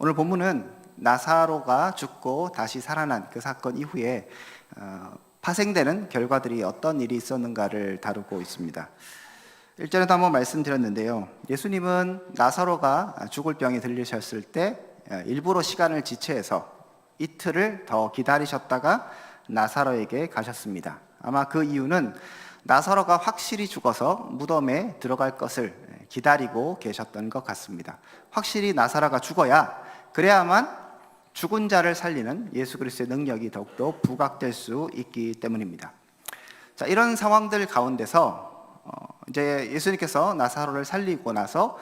오늘 본문은 나사로가 죽고 다시 살아난 그 사건 이후에 파생되는 결과들이 어떤 일이 있었는가를 다루고 있습니다. 1절에도 한번 말씀드렸는데요. 예수님은 나사로가 죽을 병에 들리셨을 때 일부러 시간을 지체해서 이틀을 더 기다리셨다가 나사로에게 가셨습니다. 아마 그 이유는 나사로가 확실히 죽어서 무덤에 들어갈 것을 기다리고 계셨던 것 같습니다. 확실히 나사로가 죽어야 그래야만 죽은 자를 살리는 예수 그리스도의 능력이 더욱더 부각될 수 있기 때문입니다. 자, 이런 상황들 가운데서 이제 예수님께서 나사로를 살리고 나서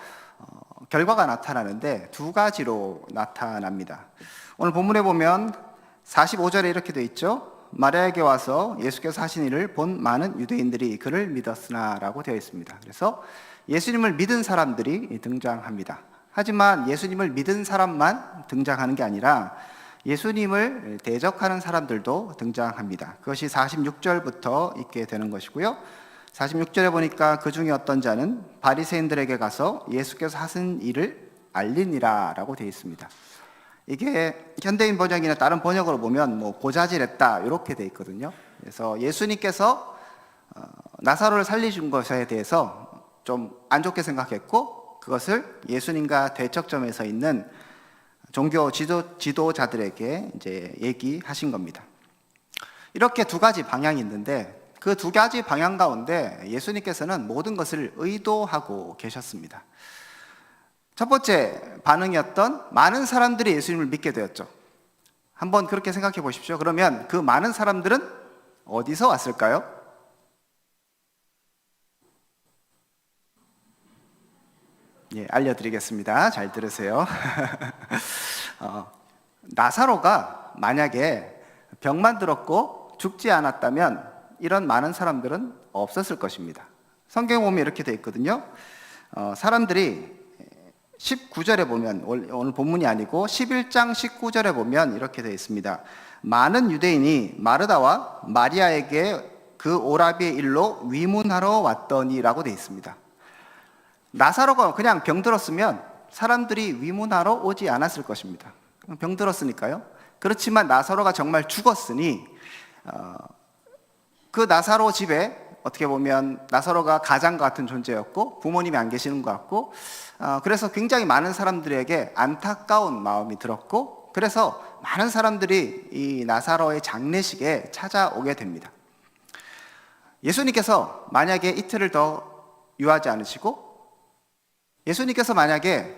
결과가 나타나는데 두 가지로 나타납니다. 오늘 본문에 보면 45절에 이렇게 되어 있죠. 마리아에게 와서 예수께서 하신 일을 본 많은 유대인들이 그를 믿었으나 라고 되어 있습니다. 그래서 예수님을 믿은 사람들이 등장합니다. 하지만 예수님을 믿은 사람만 등장하는 게 아니라 예수님을 대적하는 사람들도 등장합니다. 그것이 46절부터 있게 되는 것이고요. 46절에 보니까 그 중에 어떤 자는 바리새인들에게 가서 예수께서 하신 일을 알리니라 라고 되어 있습니다. 이게 현대인 번역이나 다른 번역으로 보면 고자질했다 이렇게 되어 있거든요. 그래서 예수님께서 나사로를 살리신 것에 대해서 좀 안 좋게 생각했고 그것을 예수님과 대척점에 서 있는 종교 지도자들에게 이제 얘기하신 겁니다. 이렇게 두 가지 방향이 있는데 그 두 가지 방향 가운데 예수님께서는 모든 것을 의도하고 계셨습니다. 첫 번째 반응이었던 많은 사람들이 예수님을 믿게 되었죠. 한번 그렇게 생각해 보십시오. 그러면 그 많은 사람들은 어디서 왔을까요? 예, 알려드리겠습니다. 잘 들으세요. 나사로가 만약에 병만 들었고 죽지 않았다면 이런 많은 사람들은 없었을 것입니다. 성경에 보면 이렇게 되어 있거든요. 사람들이 19절에 보면 오늘 본문이 아니고 11장 19절에 보면 이렇게 되어 있습니다. 많은 유대인이 마르다와 마리아에게 그 오라비의 일로 위문하러 왔더니라고 되어 있습니다. 나사로가 그냥 병들었으면 사람들이 위문하러 오지 않았을 것입니다. 병들었으니까요. 그렇지만 나사로가 정말 죽었으니 그 나사로 집에 어떻게 보면 나사로가 가장과 같은 존재였고 부모님이 안 계시는 것 같고 그래서 굉장히 많은 사람들에게 안타까운 마음이 들었고 그래서 많은 사람들이 이 나사로의 장례식에 찾아오게 됩니다. 예수님께서 만약에 이틀을 더 유하지 않으시고 예수님께서 만약에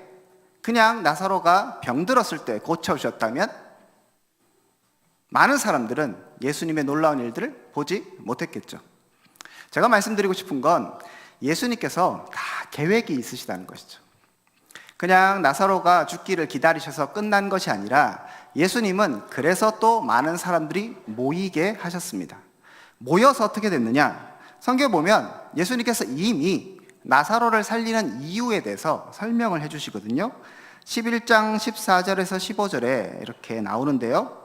그냥 나사로가 병들었을 때 고쳐오셨다면 많은 사람들은 예수님의 놀라운 일들을 보지 못했겠죠. 제가 말씀드리고 싶은 건 예수님께서 다 계획이 있으시다는 것이죠. 그냥 나사로가 죽기를 기다리셔서 끝난 것이 아니라 예수님은 그래서 또 많은 사람들이 모이게 하셨습니다. 모여서 어떻게 됐느냐? 성경에 보면 예수님께서 이미 나사로를 살리는 이유에 대해서 설명을 해주시거든요. 11장 14절에서 15절에 이렇게 나오는데요.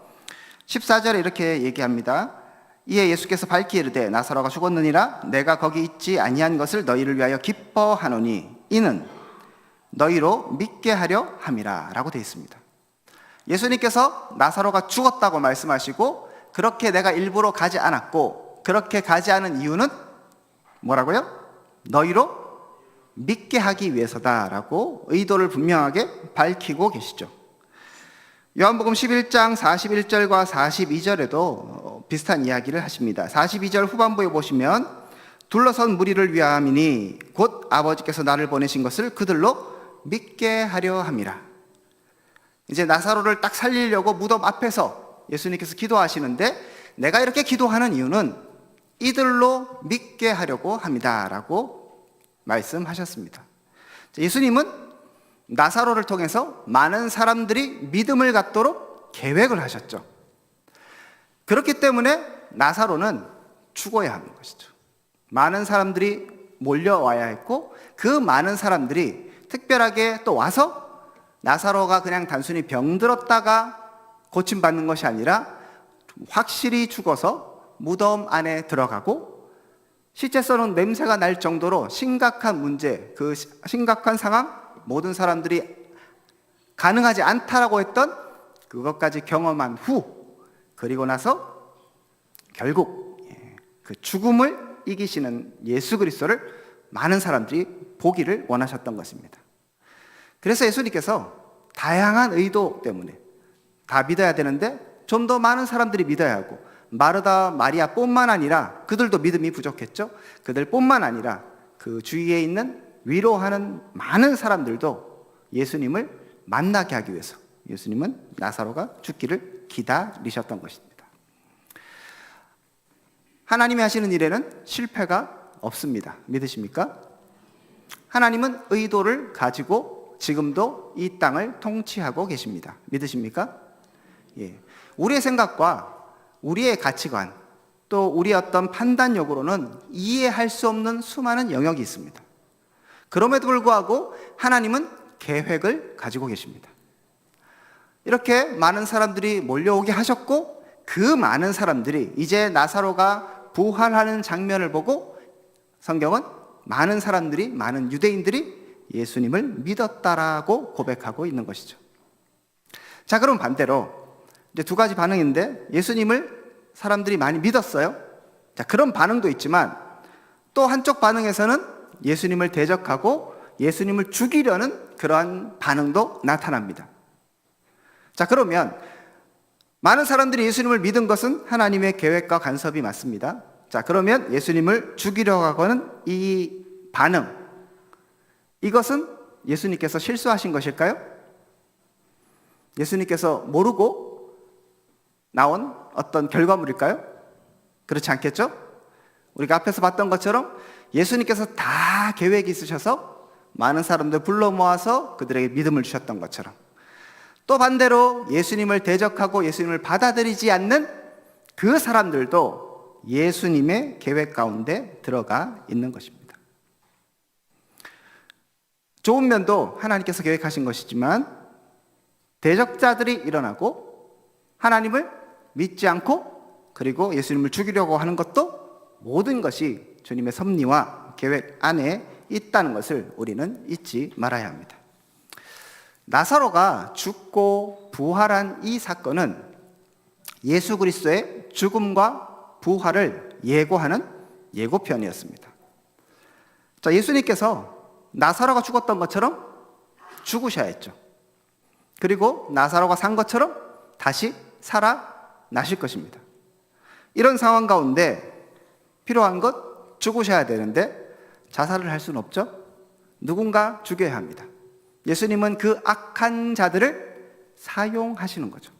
14절에 이렇게 얘기합니다. 이에 예수께서 밝히 이르되 나사로가 죽었느니라 내가 거기 있지 아니한 것을 너희를 위하여 기뻐하노니 이는 너희로 믿게 하려 함이라 라고 되어 있습니다. 예수님께서 나사로가 죽었다고 말씀하시고 그렇게 내가 일부러 가지 않았고 그렇게 가지 않은 이유는 뭐라고요? 너희로 믿게 하기 위해서다라고 의도를 분명하게 밝히고 계시죠. 요한복음 11장 41절과 42절에도 비슷한 이야기를 하십니다. 42절 후반부에 보시면 둘러선 무리를 위함이니 곧 아버지께서 나를 보내신 것을 그들로 믿게 하려 함이라. 이제 나사로를 딱 살리려고 무덤 앞에서 예수님께서 기도하시는데 내가 이렇게 기도하는 이유는 이들로 믿게 하려고 합니다라고 말씀하셨습니다. 예수님은 나사로를 통해서 많은 사람들이 믿음을 갖도록 계획을 하셨죠. 그렇기 때문에 나사로는 죽어야 하는 것이죠. 많은 사람들이 몰려와야 했고 그 많은 사람들이 특별하게 또 와서 나사로가 그냥 단순히 병들었다가 고침받는 것이 아니라 확실히 죽어서 무덤 안에 들어가고 실제로는 냄새가 날 정도로 심각한 문제, 그 심각한 상황, 모든 사람들이 가능하지 않다라고 했던 그것까지 경험한 후, 그리고 나서 결국 그 죽음을 이기시는 예수 그리스도를 많은 사람들이 보기를 원하셨던 것입니다. 그래서 예수님께서 다양한 의도 때문에 다 믿어야 되는데 좀 더 많은 사람들이 믿어야 하고, 마르다 마리아뿐만 아니라 그들도 믿음이 부족했죠. 그들뿐만 아니라 그 주위에 있는 위로하는 많은 사람들도 예수님을 만나게 하기 위해서 예수님은 나사로가 죽기를 기다리셨던 것입니다. 하나님이 하시는 일에는 실패가 없습니다. 믿으십니까? 하나님은 의도를 가지고 지금도 이 땅을 통치하고 계십니다. 믿으십니까? 예. 우리의 생각과 우리의 가치관, 또 우리의 어떤 판단력으로는 이해할 수 없는 수많은 영역이 있습니다. 그럼에도 불구하고 하나님은 계획을 가지고 계십니다. 이렇게 많은 사람들이 몰려오게 하셨고, 그 많은 사람들이 이제 나사로가 부활하는 장면을 보고 성경은 많은 사람들이, 많은 유대인들이 예수님을 믿었다라고 고백하고 있는 것이죠. 자, 그럼 반대로 이제 두 가지 반응인데, 예수님을 사람들이 많이 믿었어요. 자, 그런 반응도 있지만 또 한쪽 반응에서는 예수님을 대적하고 예수님을 죽이려는 그러한 반응도 나타납니다. 자, 그러면 많은 사람들이 예수님을 믿은 것은 하나님의 계획과 간섭이 맞습니다. 자, 그러면 예수님을 죽이려고 하고는 이 반응, 이것은 예수님께서 실수하신 것일까요? 예수님께서 모르고 나온 어떤 결과물일까요? 그렇지 않겠죠? 우리가 앞에서 봤던 것처럼 예수님께서 다 계획이 있으셔서 많은 사람들 불러 모아서 그들에게 믿음을 주셨던 것처럼, 또 반대로 예수님을 대적하고 예수님을 받아들이지 않는 그 사람들도 예수님의 계획 가운데 들어가 있는 것입니다. 좋은 면도 하나님께서 계획하신 것이지만, 대적자들이 일어나고 하나님을 믿지 않고 그리고 예수님을 죽이려고 하는 것도 모든 것이 주님의 섭리와 계획 안에 있다는 것을 우리는 잊지 말아야 합니다. 나사로가 죽고 부활한 이 사건은 예수 그리스도의 죽음과 부활을 예고하는 예고편이었습니다. 자, 예수님께서 나사로가 죽었던 것처럼 죽으셔야 했죠. 그리고 나사로가 산 것처럼 다시 살아나실 것입니다. 이런 상황 가운데 필요한 것, 죽으셔야 되는데 자살을 할 수는 없죠. 누군가 죽여야 합니다. 예수님은 그 악한 자들을 사용하시는 거죠.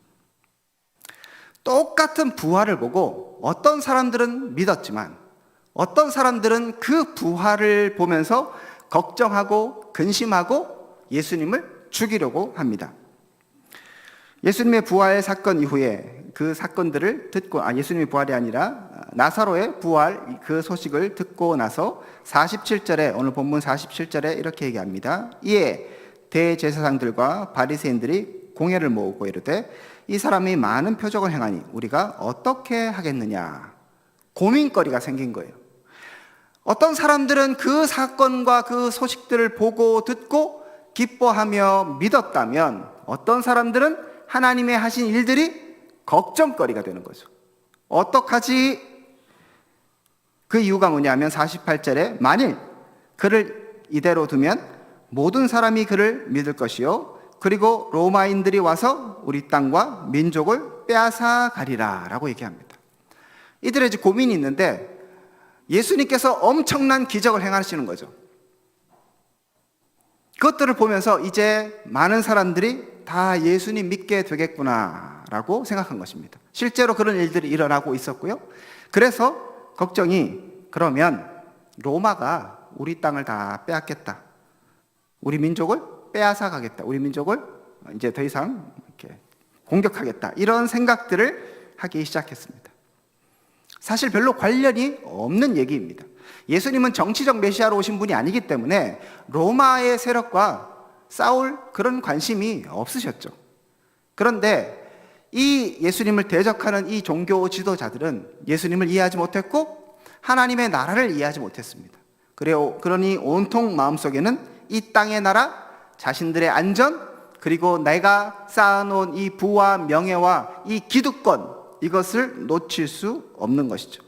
똑같은 부활을 보고 어떤 사람들은 믿었지만 어떤 사람들은 그 부활을 보면서 걱정하고 근심하고 예수님을 죽이려고 합니다. 예수님의 부활 사건 이후에 그 사건들을 듣고, 예수님의 부활이 아니라 나사로의 부활 그 소식을 듣고 나서 47절에, 오늘 본문 47절에 이렇게 얘기합니다. 이에 대제사장들과 바리새인들이 공회를 모으고 이르되 이 사람이 많은 표적을 행하니 우리가 어떻게 하겠느냐. 고민거리가 생긴 거예요. 어떤 사람들은 그 사건과 그 소식들을 보고 듣고 기뻐하며 믿었다면, 어떤 사람들은 하나님의 하신 일들이 걱정거리가 되는 거죠. 어떡하지? 그 이유가 뭐냐면 48절에 만일 그를 이대로 두면 모든 사람이 그를 믿을 것이요 그리고 로마인들이 와서 우리 땅과 민족을 빼앗아 가리라 라고 얘기합니다. 이들의 이제 고민이 있는데 예수님께서 엄청난 기적을 행하시는 거죠. 그것들을 보면서 이제 많은 사람들이 다 예수님 믿게 되겠구나 라고 생각한 것입니다. 실제로 그런 일들이 일어나고 있었고요. 그래서 걱정이, 그러면 로마가 우리 땅을 다 빼앗겠다, 우리 민족을 빼앗아 가겠다, 우리 민족을 이제 더 이상 이렇게 공격하겠다, 이런 생각들을 하기 시작했습니다. 사실 별로 관련이 없는 얘기입니다. 예수님은 정치적 메시아로 오신 분이 아니기 때문에 로마의 세력과 싸울 그런 관심이 없으셨죠. 그런데 이 예수님을 대적하는 이 종교 지도자들은 예수님을 이해하지 못했고 하나님의 나라를 이해하지 못했습니다. 그러니 온통 마음속에는 이 땅의 나라, 자신들의 안전, 그리고 내가 쌓아놓은 이 부와 명예와 이 기득권, 이것을 놓칠 수 없는 것이죠.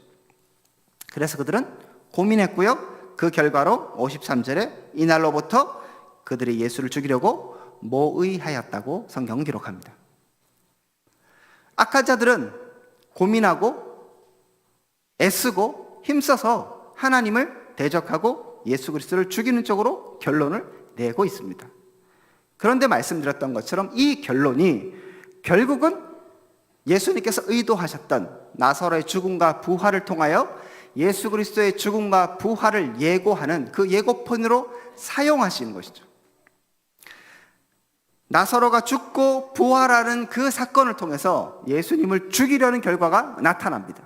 그래서 그들은 고민했고요. 그 결과로 53절에 이날로부터 그들이 예수를 죽이려고 모의하였다고 성경은 기록합니다. 악한 자들은 고민하고 애쓰고 힘써서 하나님을 대적하고 예수 그리스도를 죽이는 쪽으로 결론을 내고 있습니다. 그런데 말씀드렸던 것처럼 이 결론이 결국은 예수님께서 의도하셨던 나사로의 죽음과 부활을 통하여 예수 그리스도의 죽음과 부활을 예고하는 그 예고편으로 사용하시는 것이죠. 나사로가 죽고 부활하는 그 사건을 통해서 예수님을 죽이려는 결과가 나타납니다.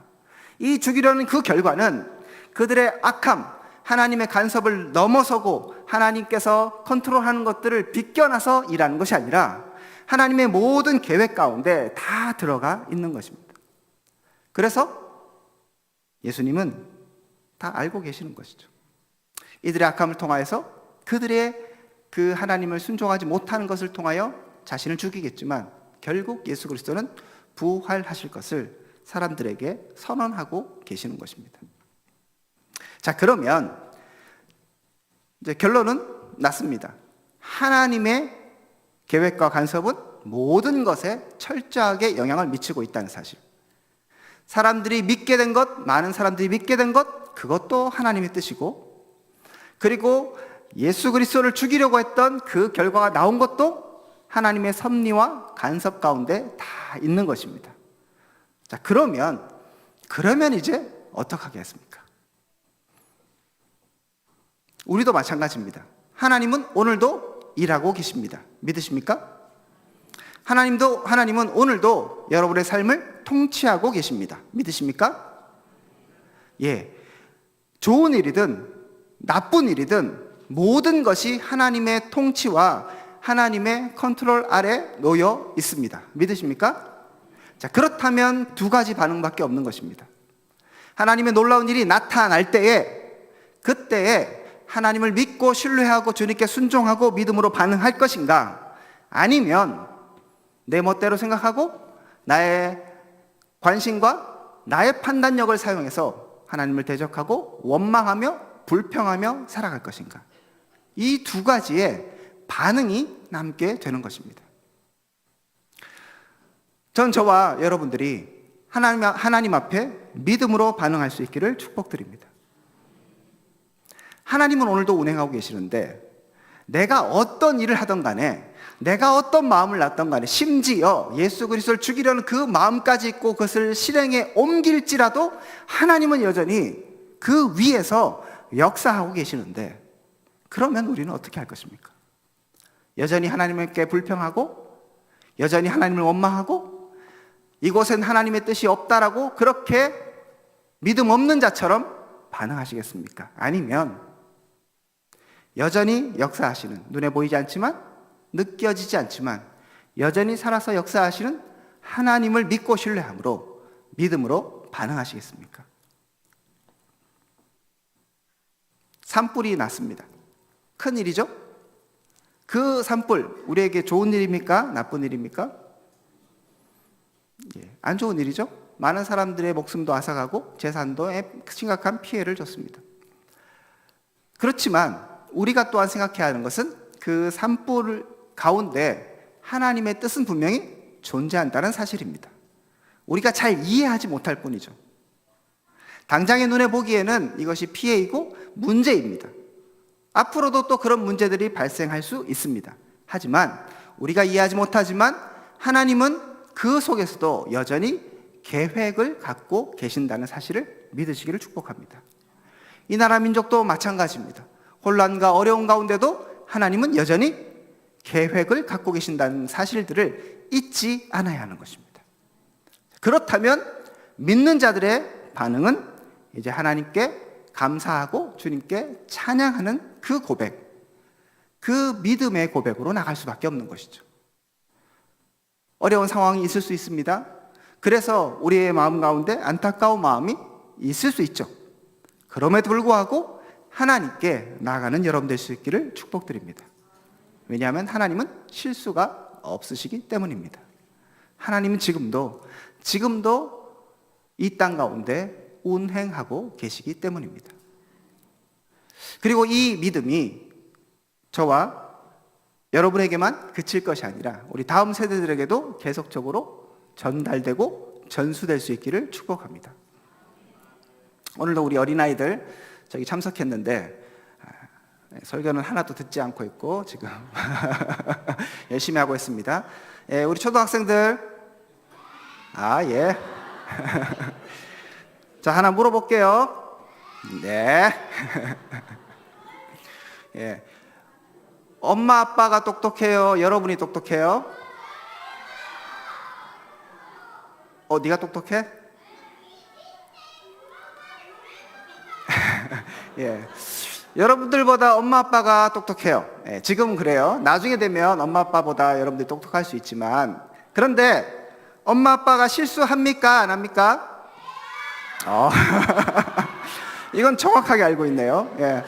이 죽이려는 그 결과는 그들의 악함, 하나님의 간섭을 넘어서고 하나님께서 컨트롤하는 것들을 비껴나서 일하는 것이 아니라 하나님의 모든 계획 가운데 다 들어가 있는 것입니다. 그래서 예수님은 다 알고 계시는 것이죠. 이들의 악함을 통하여서 그들의 그 하나님을 순종하지 못하는 것을 통하여 자신을 죽이겠지만 결국 예수 그리스도는 부활하실 것을 사람들에게 선언하고 계시는 것입니다. 자, 그러면 이제 결론은 났습니다. 하나님의 계획과 간섭은 모든 것에 철저하게 영향을 미치고 있다는 사실. 사람들이 믿게 된 것, 많은 사람들이 믿게 된 것, 그것도 하나님의 뜻이고, 그리고 예수 그리스도를 죽이려고 했던 그 결과가 나온 것도 하나님의 섭리와 간섭 가운데 다 있는 것입니다. 자, 그러면 이제 어떻게 하겠습니까? 우리도 마찬가지입니다. 하나님은 오늘도 일하고 계십니다. 믿으십니까? 하나님은 오늘도 여러분의 삶을 통치하고 계십니다. 믿으십니까? 예. 좋은 일이든 나쁜 일이든 모든 것이 하나님의 통치와 하나님의 컨트롤 아래 놓여 있습니다. 믿으십니까? 자, 그렇다면 두 가지 반응밖에 없는 것입니다. 하나님의 놀라운 일이 나타날 때에, 그때에 하나님을 믿고 신뢰하고 주님께 순종하고 믿음으로 반응할 것인가, 아니면 내 멋대로 생각하고 나의 관심과 나의 판단력을 사용해서 하나님을 대적하고 원망하며 불평하며 살아갈 것인가. 이 두 가지의 반응이 남게 되는 것입니다. 전 저와 여러분들이 하나님 앞에 믿음으로 반응할 수 있기를 축복드립니다. 하나님은 오늘도 운행하고 계시는데 내가 어떤 일을 하던 간에, 내가 어떤 마음을 놨던 간에, 심지어 예수 그리스도를 죽이려는 그 마음까지 있고 그것을 실행에 옮길지라도 하나님은 여전히 그 위에서 역사하고 계시는데, 그러면 우리는 어떻게 할 것입니까? 여전히 하나님께 불평하고 여전히 하나님을 원망하고 이곳엔 하나님의 뜻이 없다라고 그렇게 믿음 없는 자처럼 반응하시겠습니까? 아니면 여전히 역사하시는, 눈에 보이지 않지만 느껴지지 않지만 여전히 살아서 역사하시는 하나님을 믿고 신뢰함으로 믿음으로 반응하시겠습니까? 산불이 났습니다. 큰 일이죠? 그 산불, 우리에게 좋은 일입니까? 나쁜 일입니까? 안 좋은 일이죠? 많은 사람들의 목숨도 앗아가고 재산도에 심각한 피해를 줬습니다. 그렇지만 우리가 또한 생각해야 하는 것은 그 산불 가운데 하나님의 뜻은 분명히 존재한다는 사실입니다. 우리가 잘 이해하지 못할 뿐이죠. 당장의 눈에 보기에는 이것이 피해이고 문제입니다. 앞으로도 또 그런 문제들이 발생할 수 있습니다. 하지만 우리가 이해하지 못하지만 하나님은 그 속에서도 여전히 계획을 갖고 계신다는 사실을 믿으시기를 축복합니다. 이 나라 민족도 마찬가지입니다. 혼란과 어려운 가운데도 하나님은 여전히 계획을 갖고 계신다는 사실들을 잊지 않아야 하는 것입니다. 그렇다면 믿는 자들의 반응은 이제 하나님께 감사하고 주님께 찬양하는 그 고백, 그 믿음의 고백으로 나갈 수밖에 없는 것이죠. 어려운 상황이 있을 수 있습니다. 그래서 우리의 마음 가운데 안타까운 마음이 있을 수 있죠. 그럼에도 불구하고 하나님께 나아가는 여러분 될 수 있기를 축복드립니다. 왜냐하면 하나님은 실수가 없으시기 때문입니다. 하나님은 지금도 이 땅 가운데 운행하고 계시기 때문입니다. 그리고 이 믿음이 저와 여러분에게만 그칠 것이 아니라 우리 다음 세대들에게도 계속적으로 전달되고 전수될 수 있기를 축복합니다. 오늘도 우리 어린아이들 저기 참석했는데 설교는 하나도 듣지 않고 있고 지금 열심히 하고 있습니다. 우리 초등학생들 예. 자, 하나 물어볼게요. 네. 예. 엄마 아빠가 똑똑해요? 여러분이 똑똑해요? 네가 똑똑해? 예. 여러분들보다 엄마 아빠가 똑똑해요. 예, 지금은 그래요. 나중에 되면 엄마 아빠보다 여러분들이 똑똑할 수 있지만, 그런데 엄마 아빠가 실수합니까? 안 합니까? 이건 정확하게 알고 있네요. 예.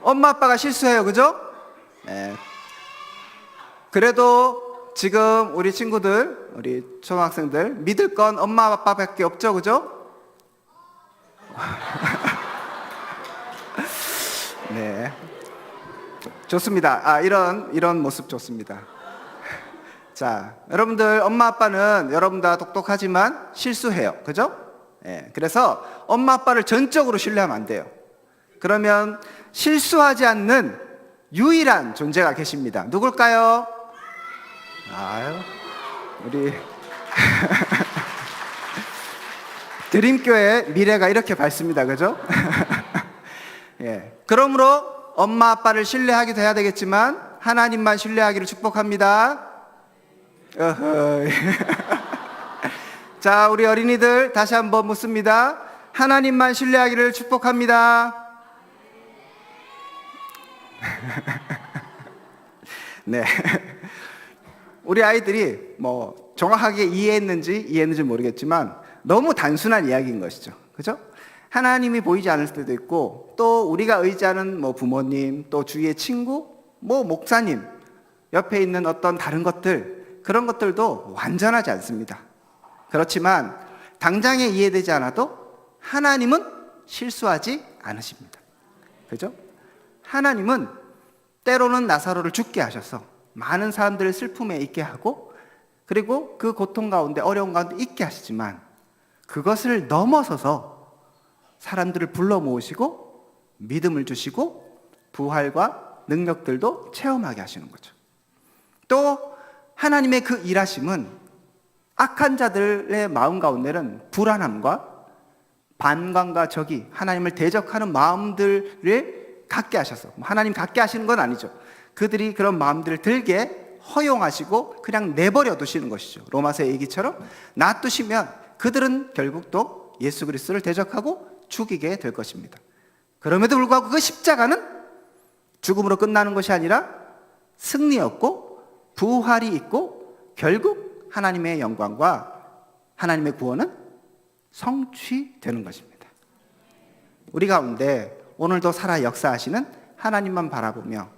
엄마 아빠가 실수해요. 그죠? 예. 그래도 지금 우리 친구들, 우리 초등학생들 믿을 건 엄마 아빠밖에 없죠. 그죠? 네, 좋습니다. 이런 모습 좋습니다. 자, 여러분들 엄마 아빠는 여러분 다 똑똑하지만 실수해요. 그죠? 예, 그래서 엄마 아빠를 전적으로 신뢰하면 안 돼요. 그러면 실수하지 않는 유일한 존재가 계십니다. 누굴까요? 우리 드림교회 미래가 이렇게 밝습니다. 그죠? 예. 그러므로 엄마 아빠를 신뢰하기도 해야 되겠지만 하나님만 신뢰하기를 축복합니다. 자, 우리 어린이들 다시 한번 묻습니다. 하나님만 신뢰하기를 축복합니다. 네. 우리 아이들이 정확하게 이해했는지 모르겠지만 너무 단순한 이야기인 것이죠. 그죠? 하나님이 보이지 않을 때도 있고, 또 우리가 의지하는 부모님, 또 주위의 친구, 목사님, 옆에 있는 어떤 다른 것들, 그런 것들도 완전하지 않습니다. 그렇지만 당장에 이해되지 않아도 하나님은 실수하지 않으십니다. 그죠? 하나님은 때로는 나사로를 죽게 하셔서 많은 사람들을 슬픔에 있게 하고, 그리고 그 고통 가운데 어려운 가운데 있게 하시지만 그것을 넘어서서 사람들을 불러 모으시고 믿음을 주시고 부활과 능력들도 체험하게 하시는 거죠. 또 하나님의 그 일하심은 악한 자들의 마음 가운데는 불안함과 반감과 적이 하나님을 대적하는 마음들을 갖게 하셔서, 하나님 갖게 하시는 건 아니죠. 그들이 그런 마음들을 들게 허용하시고 그냥 내버려 두시는 것이죠. 로마서의 얘기처럼 놔두시면 그들은 결국 또 예수 그리스도를 대적하고 죽이게 될 것입니다. 그럼에도 불구하고 그 십자가는 죽음으로 끝나는 것이 아니라 승리였고 부활이 있고 결국 하나님의 영광과 하나님의 구원은 성취되는 것입니다. 우리 가운데 오늘도 살아 역사하시는 하나님만 바라보며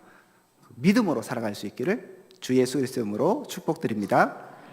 믿음으로 살아갈 수 있기를 주 예수 그리스도의 이름으로 축복드립니다.